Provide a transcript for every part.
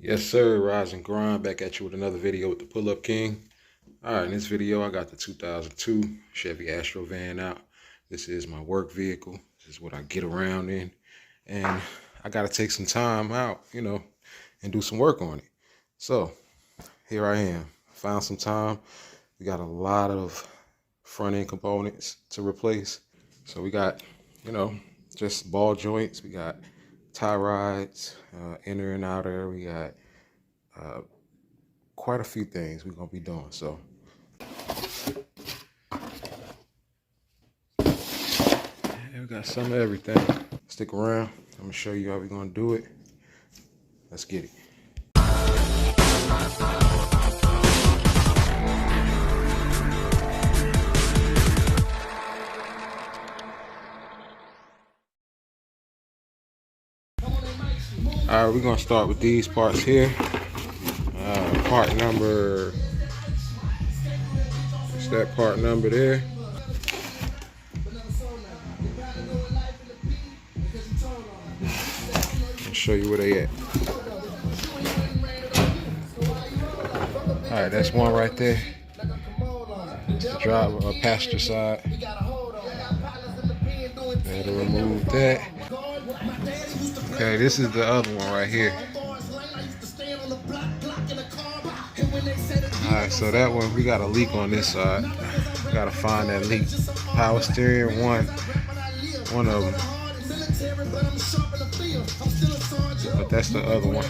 Yes sir, Rise and Grind, back at you with another video with the Pull-Up King. Alright, in this video I got the 2002 Chevy Astro van out. This is my work vehicle. This is what I get around in. And I gotta take some time out, and do some work on it. So, here I am. Found some time. We got a lot of front end components to replace. So we got, just ball joints. We got tie rods, inner and outer. We got quite a few things we're gonna be doing. So yeah, we got some of everything. Stick around. I'm gonna show you how we're gonna do it. Let's get it. All right, we're gonna start with these parts here. Part number, it's that part number there. I'll show you where they at. All right, that's one right there. The driver, passenger side. Better remove that. Okay, this is the other one right here. Alright, so that one, we got a leak on this side. We gotta find that leak. Power steering, one of them. But that's the other one.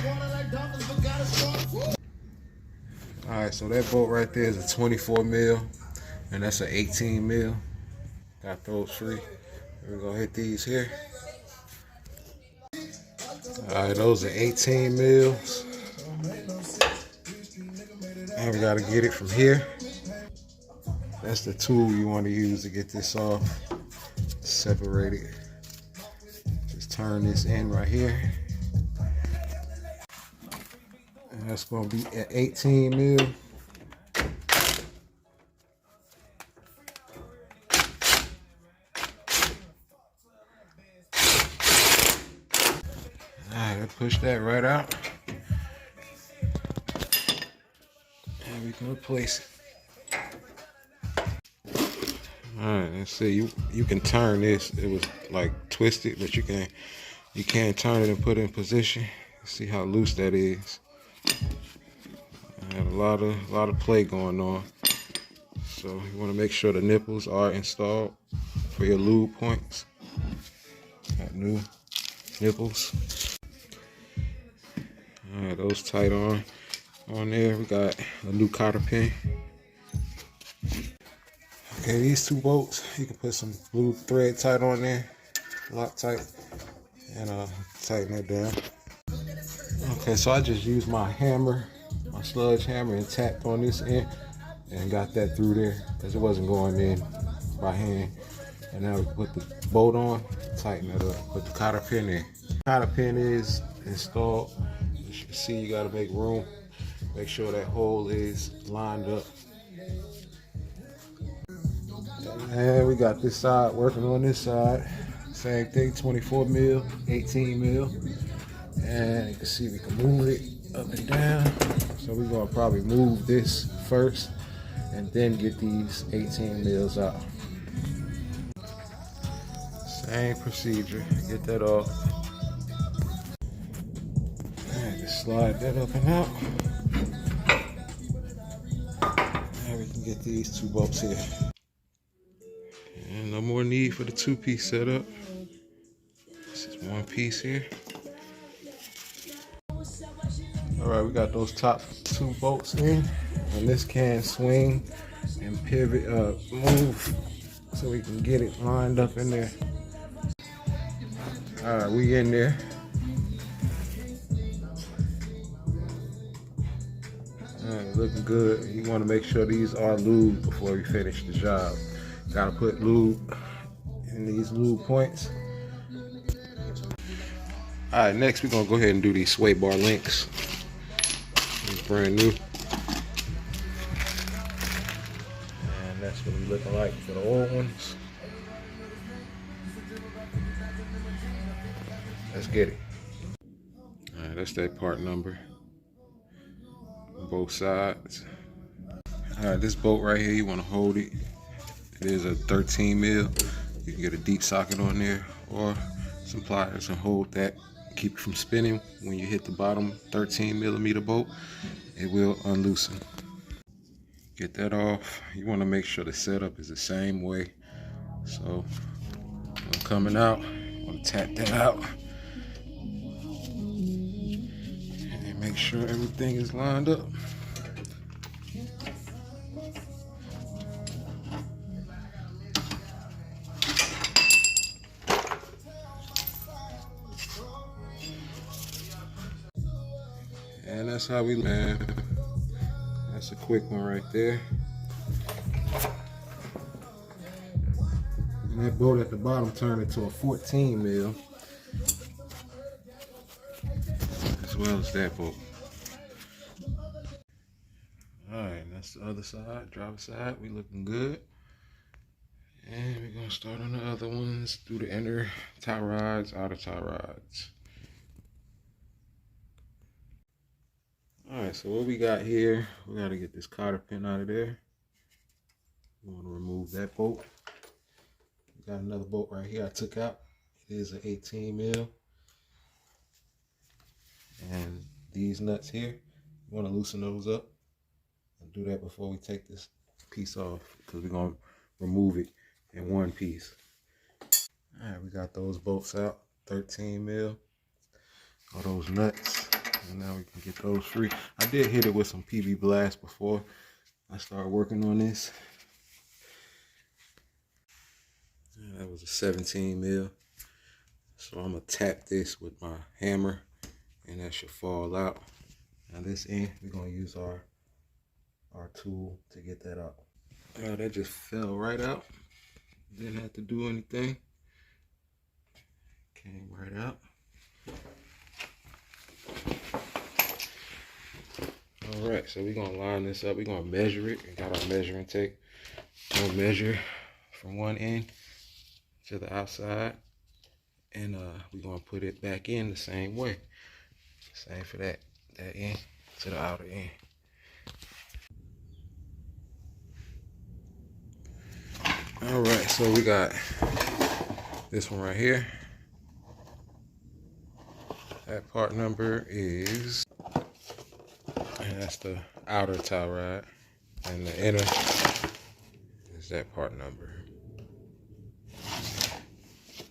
Alright, so that bolt right there is a 24 mil, and that's an 18 mil. Got those free. We're gonna hit these here. Alright, those are 18 mils. And we gotta get it from here. That's the tool you want to use to get this off. Separate it. Just turn this in right here. And that's gonna be at 18 mil. Alright, push that right out. And we can replace it. Alright, let's see. You can turn this. It was like twisted, but you can turn it and put it in position. See how loose that is. I had a lot of play going on. So you want to make sure the nipples are installed for your lube points. Got new nipples. Alright, those tight on there. We got a new cotter pin. Okay, these two bolts, you can put some blue thread tight on there, lock tight, and tighten it down. Okay, so I just used my hammer, my sludge hammer, and tapped on this end and got that through there because it wasn't going in by hand. And now we put the bolt on, tighten it up, put the cotter pin in. Cotter pin is installed. As you can see, you got to make room. Make sure that hole is lined up. And we got this side working on this side. Same thing, 24 mil, 18 mil. And you can see we can move it up and down. So we're gonna probably move this first and then get these 18 mils out. Same procedure, get that off. And just slide that up and out. And we can get these two bolts here. And no more need for the two-piece setup. This is one piece here. Alright, we got those top two bolts in. And this can swing and pivot, move, so we can get it lined up in there. Alright, we in there. Alright, looking good. You want to make sure these are lubed before you finish the job. Gotta put lube in these lube points. Alright, next we're gonna go ahead and do these SWAYBAR links. These brand new. And that's what we're looking like for the old ones. Let's get it. Alright, that's that part number. both sides. All right, this bolt right here, you want to hold it. It is a 13 mil. You can get a deep socket on there or some pliers and hold that. Keep it from spinning. When you hit the bottom 13 millimeter bolt, it will unloosen. Get that off. You want to make sure the setup is the same way. So when coming out, you want to tap that out and make sure everything is lined up. And that's how we land. That's a quick one right there. And that bolt at the bottom turned into a 14 mil, as well as that bolt. Alright, that's the other side, driver side. We looking good. And we're gonna start on the other ones, do the inner tie rods, outer tie rods. Alright, so what we got here, we gotta get this cotter pin out of there. We wanna remove that bolt. We got another bolt right here I took out. It is an 18 mil. And these nuts here, you wanna loosen those up. And do that before we take this piece off, because we're gonna remove it in one piece. All right, we got those bolts out, 13 mil, all those nuts, and now we can get those free. I did hit it with some PB Blast before I started working on this. And that was a 17 mil. So I'm gonna tap this with my hammer, and that should fall out. Now this end, we're gonna use our tool to get that out. That just fell right out. Didn't have to do anything. Came right out. All right, so we're gonna line this up. We're gonna measure it. We got our measuring tape. We'll measure from one end to the outside, and we're gonna put it back in the same way. Same for that end to the outer end. All right, so we got this one right here. That part number is, and that's the outer tie rod, and the inner is that part number.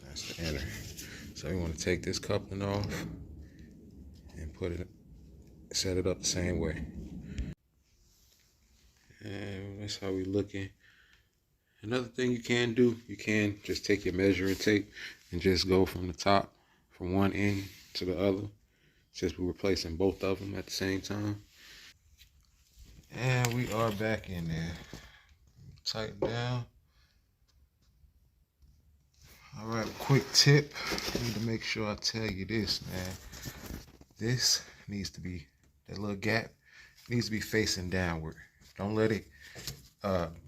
That's the inner. So we want to take this coupling off and set it up the same way. And that's how we looking. Another thing you can do, you can just take your measuring tape and just go from the top, from one end to the other, since we're replacing both of them at the same time. And we are back in there. Tighten down. All right, quick tip. I need to make sure I tell you this, man. This needs to be, that little gap needs to be facing downward. Don't let it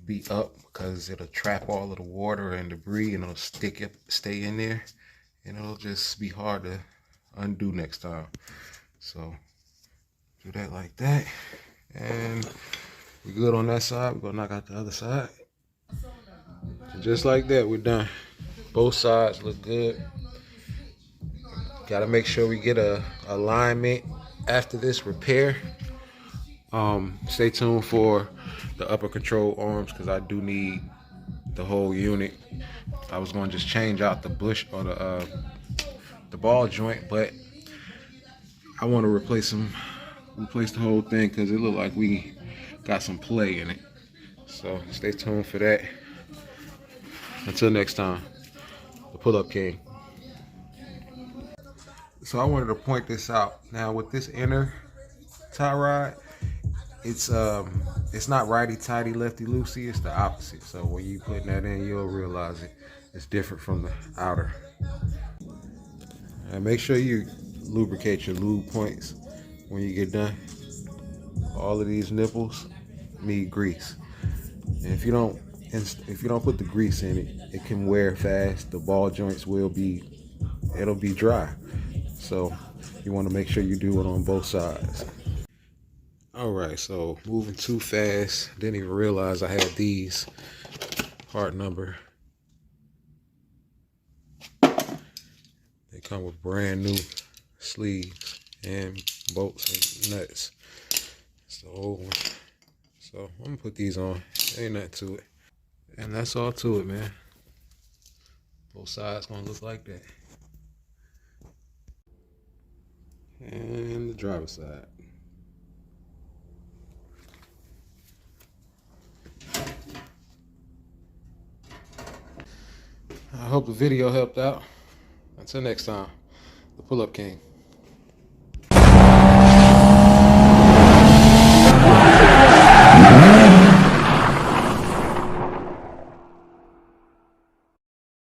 be up, because it'll trap all of the water and debris, and it'll stay in there, and it'll just be hard to undo next time. So do that like that, and we're good on that side. We're gonna knock out the other side. So just like that, we're done. Both sides look good. Gotta make sure we get a alignment after this repair. Stay tuned for the upper control arms, because I do need the whole unit. I was going to just change out the bush or the ball joint, but I want to replace the whole thing, because it looked like we got some play in it. So stay tuned for that. Until next time, the Pull-Up King. So I wanted to point this out. Now with this inner tie rod, it's not righty tighty, lefty loosey. It's the opposite. So when you putting that in, you'll realize it's different from the outer. And make sure you lubricate your lube points when you get done. All of these nipples need grease, and if you don't put the grease in it, it can wear fast. The ball joints it'll be dry. So you want to make sure you do it on both sides. All right, so moving too fast. Didn't even realize I had these part number. They come with brand new sleeves and bolts and nuts. It's the old one. So I'm gonna put these on. Ain't nothing to it. And that's all to it, man. Both sides gonna look like that. And the driver's side. I hope the video helped out. Until next time, the Pull-Up King.